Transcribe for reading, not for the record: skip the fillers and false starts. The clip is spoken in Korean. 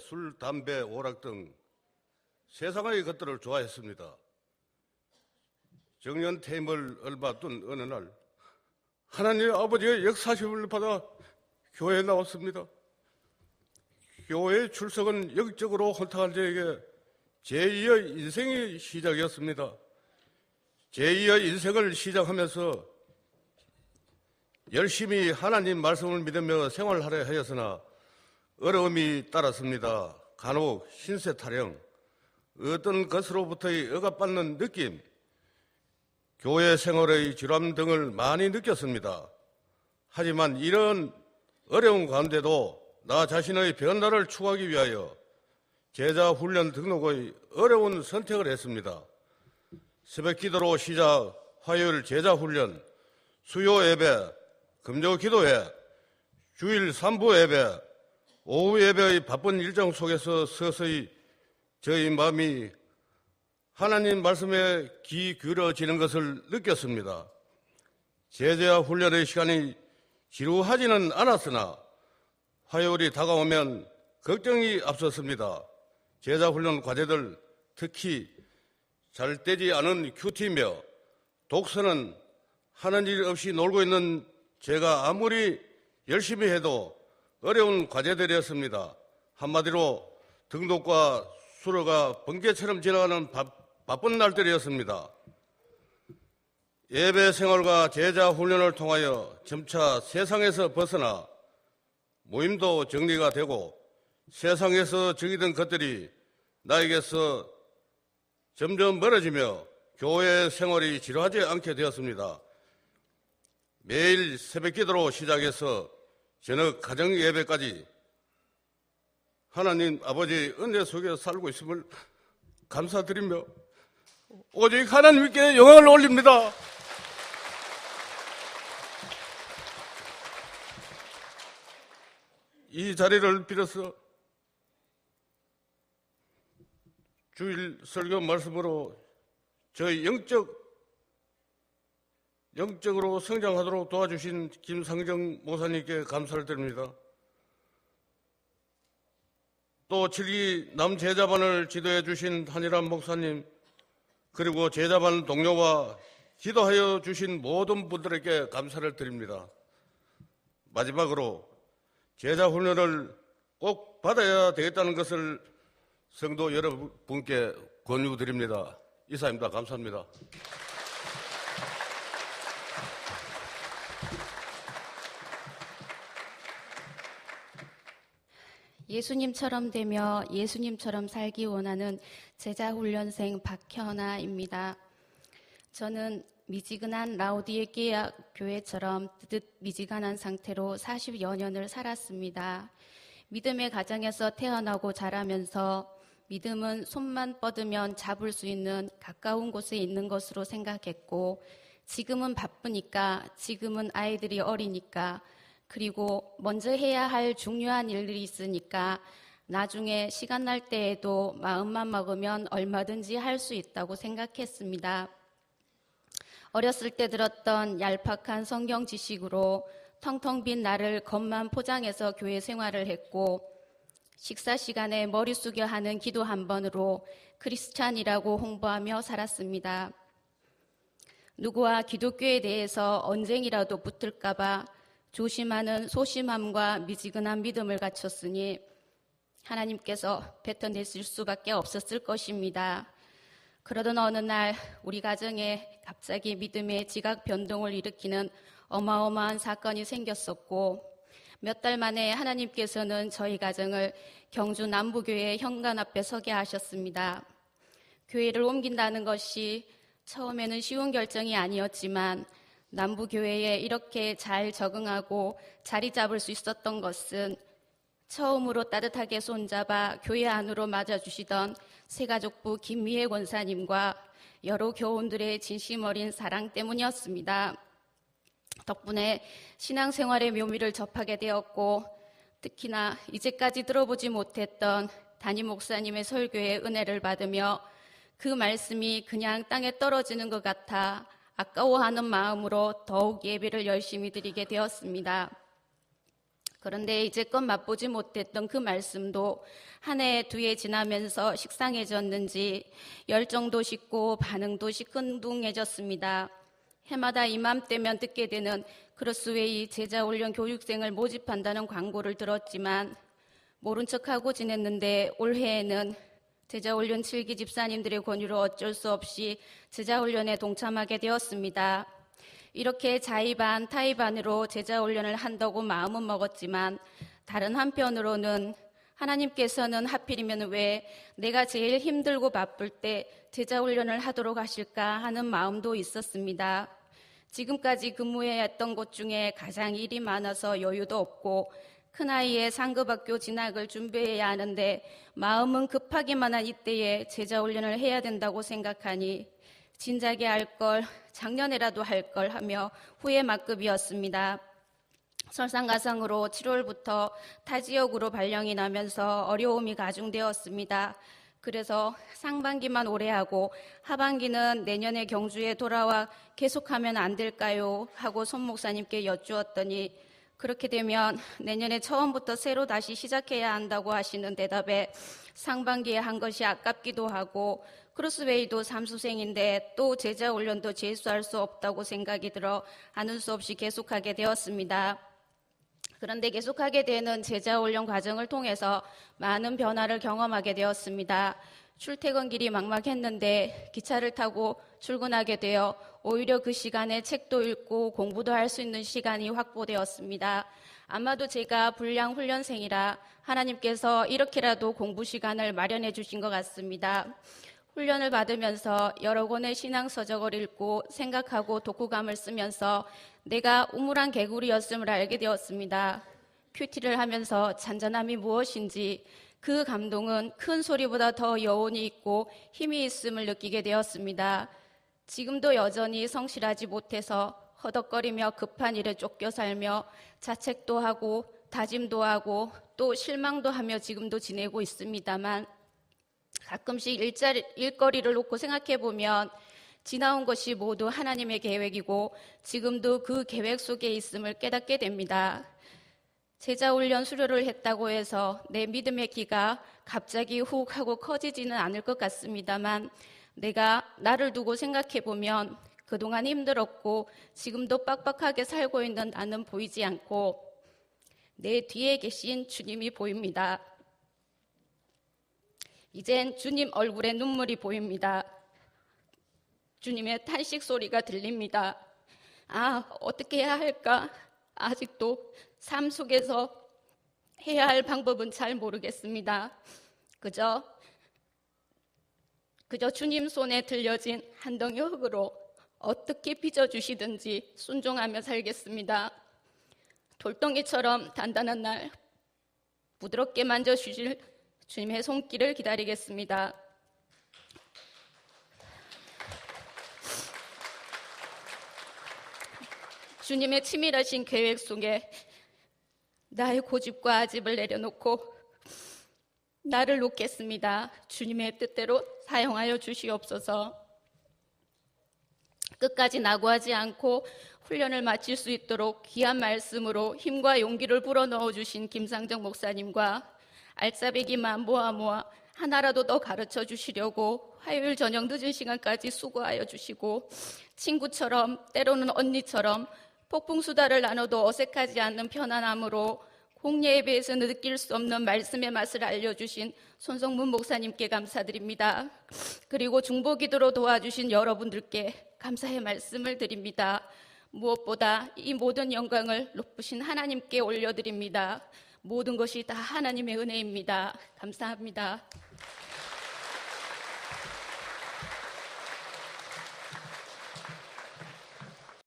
술, 담배, 오락 등 세상의 것들을 좋아했습니다. 정년 퇴임을 얼마 둔 어느 날 하나님 아버지의 역사심을 받아 교회에 나왔습니다. 교회 출석은 영적으로 혼탁한 저에게 제2의 인생이 시작이었습니다. 제2의 인생을 시작하면서 열심히 하나님 말씀을 믿으며 생활하려 하였으나 어려움이 따랐습니다. 간혹 신세 타령, 어떤 것으로부터의 억압받는 느낌, 교회 생활의 지루함 등을 많이 느꼈습니다. 하지만 이런 어려운 가운데도 나 자신의 변화를 추구하기 위하여 제자 훈련 등록의 어려운 선택을 했습니다. 새벽 기도로 시작, 화요일 제자 훈련, 수요 예배, 금요 기도회, 주일 3부 예배, 오후 예배의 바쁜 일정 속에서 서서히 저희 마음이 하나님 말씀에 귀 기울어지는 것을 느꼈습니다. 제자 훈련의 시간이 지루하지는 않았으나 화요일이 다가오면 걱정이 앞섰습니다. 제자 훈련 과제들, 특히 잘 되지 않은 큐티며 독서는 하는 일 없이 놀고 있는 제가 아무리 열심히 해도 어려운 과제들이었습니다. 한마디로 등록과 수료가 번개처럼 지나가는 바쁜 날들이었습니다. 예배 생활과 제자 훈련을 통하여 점차 세상에서 벗어나 모임도 정리가 되고 세상에서 정의된 것들이 나에게서 점점 멀어지며 교회 생활이 지루하지 않게 되었습니다. 매일 새벽 기도로 시작해서 저녁 가정 예배까지 하나님 아버지 은혜 속에 살고 있음을 감사드리며 오직 하나님께 영광을 올립니다. 이 자리를 빌어서 주일 설교 말씀으로 저희 영적으로 성장하도록 도와주신 김상정 목사님께 감사를 드립니다. 또 7기 남제자반을 지도해 주신 한일환 목사님, 그리고 제자반 동료와 기도하여 주신 모든 분들에게 감사를 드립니다. 마지막으로 제자 훈련을 꼭 받아야 되겠다는 것을 성도 여러분께 권유드립니다. 이사입니다. 감사합니다. 예수님처럼 되며 예수님처럼 살기 원하는 제자훈련생 박현아입니다. 저는 미지근한 라오디게아 교회처럼 뜨뜻 미지근한 상태로 40여 년을 살았습니다. 믿음의 가정에서 태어나고 자라면서 믿음은 손만 뻗으면 잡을 수 있는 가까운 곳에 있는 것으로 생각했고, 지금은 바쁘니까, 지금은 아이들이 어리니까, 그리고 먼저 해야 할 중요한 일들이 있으니까 나중에 시간 날 때에도 마음만 먹으면 얼마든지 할 수 있다고 생각했습니다. 어렸을 때 들었던 얄팍한 성경 지식으로 텅텅 빈 나를 겉만 포장해서 교회 생활을 했고, 식사 시간에 머리 숙여 하는 기도 한 번으로 크리스찬이라고 홍보하며 살았습니다. 누구와 기독교에 대해서 언쟁이라도 붙을까봐 조심하는 소심함과 미지근한 믿음을 갖췄으니 하나님께서 뱉어내실 수밖에 없었을 것입니다. 그러던 어느 날 우리 가정에 갑자기 믿음의 지각 변동을 일으키는 어마어마한 사건이 생겼었고, 몇 달 만에 하나님께서는 저희 가정을 경주 남부교회 현관 앞에 서게 하셨습니다. 교회를 옮긴다는 것이 처음에는 쉬운 결정이 아니었지만 남부교회에 이렇게 잘 적응하고 자리 잡을 수 있었던 것은 처음으로 따뜻하게 손잡아 교회 안으로 맞아주시던 새가족부 김미애 권사님과 여러 교원들의 진심 어린 사랑 때문이었습니다. 덕분에 신앙생활의 묘미를 접하게 되었고, 특히나 이제까지 들어보지 못했던 담임 목사님의 설교의 은혜를 받으며 그 말씀이 그냥 땅에 떨어지는 것 같아 아까워하는 마음으로 더욱 예배를 열심히 드리게 되었습니다. 그런데 이제껏 맛보지 못했던 그 말씀도 한 해, 두 해 지나면서 식상해졌는지 열정도 식고 반응도 시큰둥해졌습니다. 해마다 이맘때면 듣게 되는 크로스웨이 제자훈련 교육생을 모집한다는 광고를 들었지만 모른 척하고 지냈는데 올해에는 제자훈련 7기 집사님들의 권유로 어쩔 수 없이 제자훈련에 동참하게 되었습니다. 이렇게 자의 반 타의 반으로 제자훈련을 한다고 마음은 먹었지만 다른 한편으로는 하나님께서는 하필이면 왜 내가 제일 힘들고 바쁠 때 제자훈련을 하도록 하실까 하는 마음도 있었습니다. 지금까지 근무해왔던 곳 중에 가장 일이 많아서 여유도 없고 큰아이의 상급학교 진학을 준비해야 하는데 마음은 급하기만 한 이때에 제자훈련을 해야 된다고 생각하니 진작에 할 걸, 작년에라도 할 걸 하며 후회 막급이었습니다. 설상가상으로 7월부터 타 지역으로 발령이 나면서 어려움이 가중되었습니다. 그래서 상반기만 오래 하고 하반기는 내년에 경주에 돌아와 계속하면 안 될까요? 하고 손 목사님께 여쭈었더니 그렇게 되면 내년에 처음부터 새로 다시 시작해야 한다고 하시는 대답에 상반기에 한 것이 아깝기도 하고 크로스웨이도 삼수생인데 또 제자훈련도 재수할 수 없다고 생각이 들어 하는 수 없이 계속하게 되었습니다. 그런데 계속하게 되는 제자훈련 과정을 통해서 많은 변화를 경험하게 되었습니다. 출퇴근길이 막막했는데 기차를 타고 출근하게 되어 오히려 그 시간에 책도 읽고 공부도 할 수 있는 시간이 확보되었습니다. 아마도 제가 불량 훈련생이라 하나님께서 이렇게라도 공부 시간을 마련해 주신 것 같습니다. 훈련을 받으면서 여러 권의 신앙서적을 읽고 생각하고 독후감을 쓰면서 내가 우물한 개구리였음을 알게 되었습니다. 큐티를 하면서 잔잔함이 무엇인지 그 감동은 큰 소리보다 더 여운이 있고 힘이 있음을 느끼게 되었습니다. 지금도 여전히 성실하지 못해서 허덕거리며 급한 일에 쫓겨 살며 자책도 하고 다짐도 하고 또 실망도 하며 지금도 지내고 있습니다만 가끔씩 일거리를 놓고 생각해 보면 지나온 것이 모두 하나님의 계획이고 지금도 그 계획 속에 있음을 깨닫게 됩니다. 제자훈련 수료를 했다고 해서 내 믿음의 기가 갑자기 훅 하고 커지지는 않을 것 같습니다만 내가 나를 두고 생각해 보면 그동안 힘들었고 지금도 빡빡하게 살고 있는 나는 보이지 않고 내 뒤에 계신 주님이 보입니다. 이젠 주님 얼굴에 눈물이 보입니다. 주님의 탄식 소리가 들립니다. 아, 어떻게 해야 할까? 아직도 삶 속에서 해야 할 방법은 잘 모르겠습니다. 그저 주님 손에 들려진 한 덩이 흙으로 어떻게 빚어주시든지 순종하며 살겠습니다. 돌덩이처럼 단단한 날 부드럽게 만져주실 주님의 손길을 기다리겠습니다. 주님의 치밀하신 계획 속에 나의 고집과 아집을 내려놓고 나를 놓겠습니다. 주님의 뜻대로 사용하여 주시옵소서. 끝까지 낙오하지 않고 훈련을 마칠 수 있도록 귀한 말씀으로 힘과 용기를 불어넣어 주신 김상정 목사님과 알짜배기만 모아 하나라도 더 가르쳐 주시려고 화요일 저녁 늦은 시간까지 수고하여 주시고 친구처럼 때로는 언니처럼 폭풍수다를 나눠도 어색하지 않는 편안함으로 공예예배에서 느낄 수 없는 말씀의 맛을 알려주신 손성문 목사님께 감사드립니다. 그리고 중보기도로 도와주신 여러분들께 감사의 말씀을 드립니다. 무엇보다 이 모든 영광을 높으신 하나님께 올려드립니다. 모든 것이 다 하나님의 은혜입니다. 감사합니다.